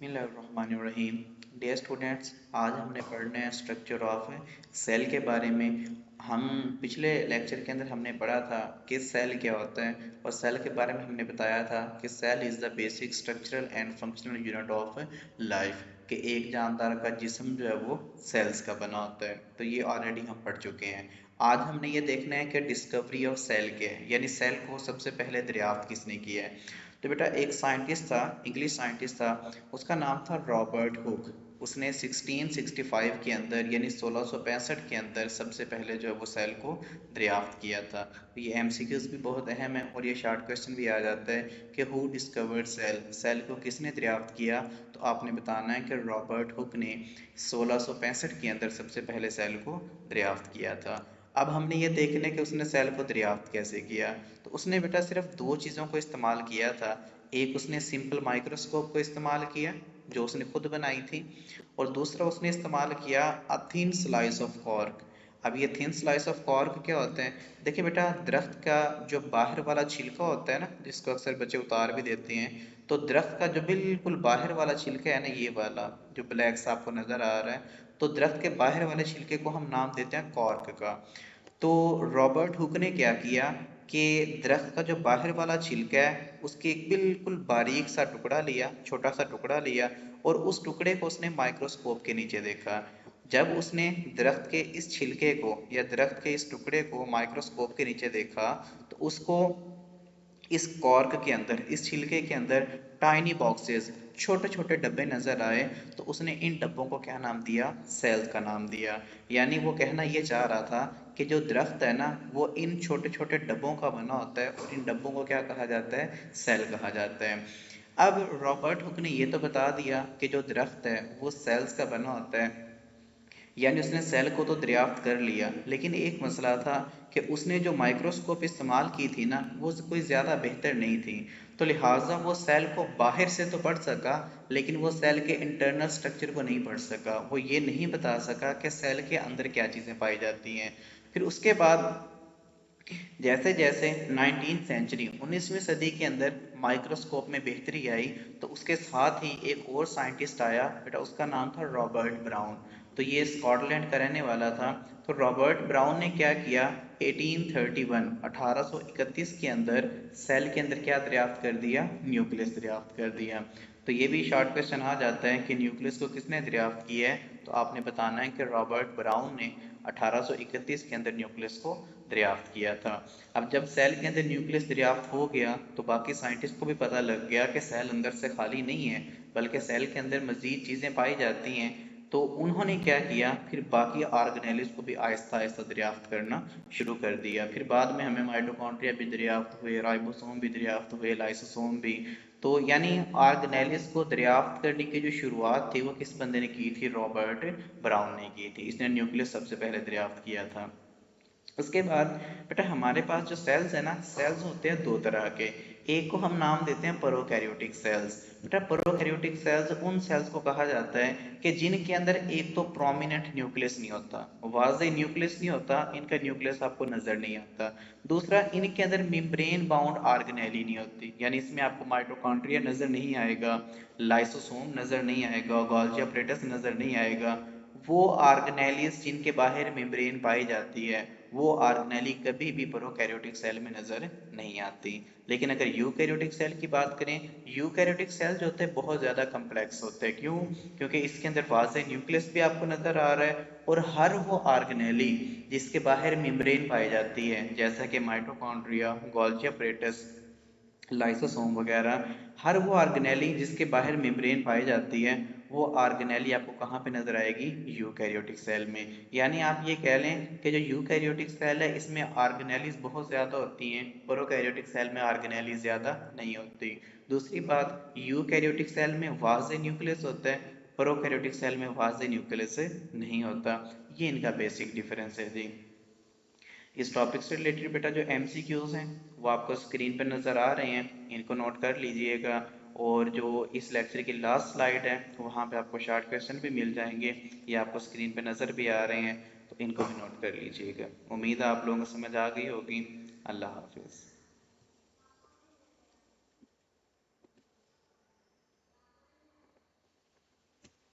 बिस्मिल्लाहिर्रहमानिर्रहीम। Dear students, आज हमने पढ़ना है स्ट्रक्चर ऑफ सेल के बारे में। हम पिछले लेक्चर के अंदर हमने पढ़ा था कि सेल क्या होता है और सेल के बारे में हमने बताया था कि cell is the basic structural and functional unit of life, कि एक जानदार का जिस्म जो है वो सेल्स का बना होता है। तो ये ऑलरेडी हम पढ़ चुके हैं। आज हमने ये देखना है कि डिस्कवरी ऑफ सेल क्या है, यानी सेल को सबसे पहले दरियाफ्त किसने किया है। तो बेटा एक साइंटिस्ट था, इंग्लिश साइंटिस्ट था, उसका नाम था रॉबर्ट हुक। उसने 1665 के अंदर यानी 1665 के अंदर सबसे पहले जो है वो सेल को दरियाफ्त किया था। तो ये एमसीक्यूज भी बहुत अहम है और ये शॉर्ट क्वेश्चन भी आ जाता है कि हु डिस्कवर्ड सेल, सेल को किसने दरियाफ्त किया। तो आपने बताना है कि रॉबर्ट हुक ने 1665 के अंदर सबसे पहले सेल को दरियाफ्त किया था। अब हमने ये देखना है कि उसने सेल को दरियाफ्त कैसे किया। तो उसने बेटा सिर्फ दो चीज़ों को इस्तेमाल किया था। एक उसने सिंपल माइक्रोस्कोप को इस्तेमाल किया जो उसने खुद बनाई थी, और दूसरा उसने इस्तेमाल किया a thin slice of cork. अब ये थिन स्लाइस ऑफ कॉर्क क्या होते हैं? देखिए बेटा, दरख्त का जो बाहर वाला छिलका होता है ना, जिसको अक्सर बच्चे उतार भी देते हैं, तो दरख्त का जो बिल्कुल बाहर वाला छिलका है ना, ये वाला जो ब्लैक सा आपको नजर आ रहा है, तो दरख्त के बाहर वाले छिलके को हम नाम देते हैं कॉर्क का। तो रॉबर्ट हुक ने क्या किया कि दरख्त का जो बाहर वाला छिलका है उसके एक बिल्कुल बारीक सा टुकड़ा लिया, छोटा सा टुकड़ा लिया, और उस टुकड़े को उसने माइक्रोस्कोप के नीचे देखा। जब उसने दरख्त के इस छिलके को या दरख्त के इस टुकड़े को माइक्रोस्कोप के नीचे देखा, तो उसको इस कॉर्क के अंदर, इस छिलके के अंदर टाइनी बॉक्सेस, छोटे छोटे डब्बे नजर आए। तो उसने इन डब्बों को क्या नाम दिया? सेल्स का नाम दिया। यानी वो कहना ये चाह रहा था कि जो दरख्त है ना, वो इन छोटे छोटे डब्बों का बना होता है और इन डब्बों को क्या कहा जाता है? सेल कहा जाता है। अब रॉबर्ट हुक ने ये तो बता दिया कि जो दरख्त है वो सेल्स का बना होता है, यानी उसने सेल को तो दरियाफ्त कर लिया, लेकिन एक मसला था कि उसने जो माइक्रोस्कोप इस्तेमाल की थी ना, वो कोई ज़्यादा बेहतर नहीं थी। तो लिहाजा वो सेल को बाहर से तो पढ़ सका, लेकिन वो सेल के इंटरनल स्ट्रक्चर को नहीं पढ़ सका। वो ये नहीं बता सका कि सेल के अंदर क्या चीज़ें पाई जाती हैं। फिर उसके बाद जैसे जैसे 19वीं सेंचुरी, 19वीं सदी के अंदर माइक्रोस्कोप में बेहतरी आई, तो उसके साथ ही एक और साइंटिस्ट आया बेटा, उसका नाम था रॉबर्ट ब्राउन। तो ये स्कॉटलैंड का रहने वाला था। तो रॉबर्ट ब्राउन ने क्या किया, 1831 1831 के अंदर सेल के अंदर क्या दरियाफ्त कर दिया? न्यूक्लियस दरियाफ्त कर दिया। तो ये भी शॉर्ट क्वेश्चन आ जाता है कि न्यूक्लियस को किसने दरियाफ्त किया है। तो आपने बताना है कि रॉबर्ट ब्राउन ने 1831 के अंदर न्यूक्लियस को दरियाफ्त किया था। अब जब सेल के अंदर न्यूक्लियस दरियाफ्त हो गया, तो बाकी साइंटिस्ट को भी पता लग गया कि सेल अंदर से खाली नहीं है, बल्कि सेल के अंदर मजीद चीज़ें पाई जाती हैं। तो उन्होंने क्या किया, फिर बाकी ऑर्गेनेलिज को भी आहिस्ता आहिस्ता दरियाफ्त करना शुरू कर दिया। फिर बाद में हमें माइटोकॉन्ड्रिया भी दरियाफ्त हुए, राइबोसोम भी दरियाफ्त हुए, लाइसोसोम भी। तो यानी ऑर्गेनेलिज को दरियाफ्त करने की जो शुरुआत थी वो किस बंदे ने की थी? रॉबर्ट ब्राउन ने की थी। इसने न्यूक्लियस सबसे पहले दरियाफ्त किया था। उसके बाद बेटा हमारे पास जो सेल्स है ना, सेल्स होते हैं दो तरह के। एक को हम नाम देते हैं प्रोकैरियोटिक सेल्स। बेटा प्रोकैरियोटिक सेल्स उन सेल्स को कहा जाता है कि जिनके अंदर एक तो प्रोमिनेंट न्यूक्लियस नहीं होता, वाज़ेह न्यूक्लियस नहीं होता, इनका न्यूक्लियस आपको नजर नहीं आता। दूसरा, इनके अंदर मेम्ब्रेन बाउंड ऑर्गेनेली नहीं होती, यानी इसमें आपको माइटोकॉन्ड्रिया नजर नहीं आएगा, लाइसोसोम नजर नहीं आएगा, गोल्गी apparatus नजर नहीं आएगा। वो ऑर्गेनेलीज जिनके बाहर मेम्ब्रेन पाई जाती है, वो ऑर्गेनेली कभी भी प्रोकैरियोटिक सेल में नजर नहीं आती। लेकिन अगर यूकैरियोटिक सेल की बात करें, यूकैरियोटिक सेल जो होते हैं बहुत ज़्यादा कम्प्लेक्स होते हैं। क्यों? क्योंकि इसके अंदर वाज़ेह न्यूक्लियस भी आपको नजर आ रहा है, और हर वो ऑर्गेनेली जिसके बाहर मेम्ब्रेन पाई जाती है, जैसा कि माइटोकॉन्ड्रिया, गोल्गी apparatus, लाइसोसोम वगैरह, हर वो ऑर्गेनेली जिसके बाहर मेम्ब्रेन पाई जाती है, वो ऑर्गेनेली आपको कहाँ पे नजर आएगी? यूकैरियोटिक सेल में। यानी आप ये कह लें कि जो यूकैरियोटिक सेल है इसमें ऑर्गेनेलीज बहुत ज़्यादा होती हैं, प्रोकैरियोटिक सेल में ऑर्गेनेलीज ज़्यादा नहीं होती। दूसरी बात, यूकैरियोटिक सेल में वाज़ेह न्यूक्लियस होता है, प्रोकैरियोटिक सेल में वाज़ेह न्यूक्लियस नहीं होता। ये इनका बेसिक डिफरेंस है जी। इस टॉपिक से रिलेटेड बेटा जो एमसीक्यूज हैं वो आपको स्क्रीन पर नज़र आ रहे हैं, इनको नोट कर लीजिएगा। और जो इस लेक्चर की लास्ट स्लाइड है वहाँ पे आपको शॉर्ट क्वेश्चन भी मिल जाएंगे, ये आपको स्क्रीन पे नज़र भी आ रहे हैं, तो इनको भी नोट कर लीजिएगा। उम्मीद है आप लोगों को समझ आ गई होगी। अल्लाह हाफिज़।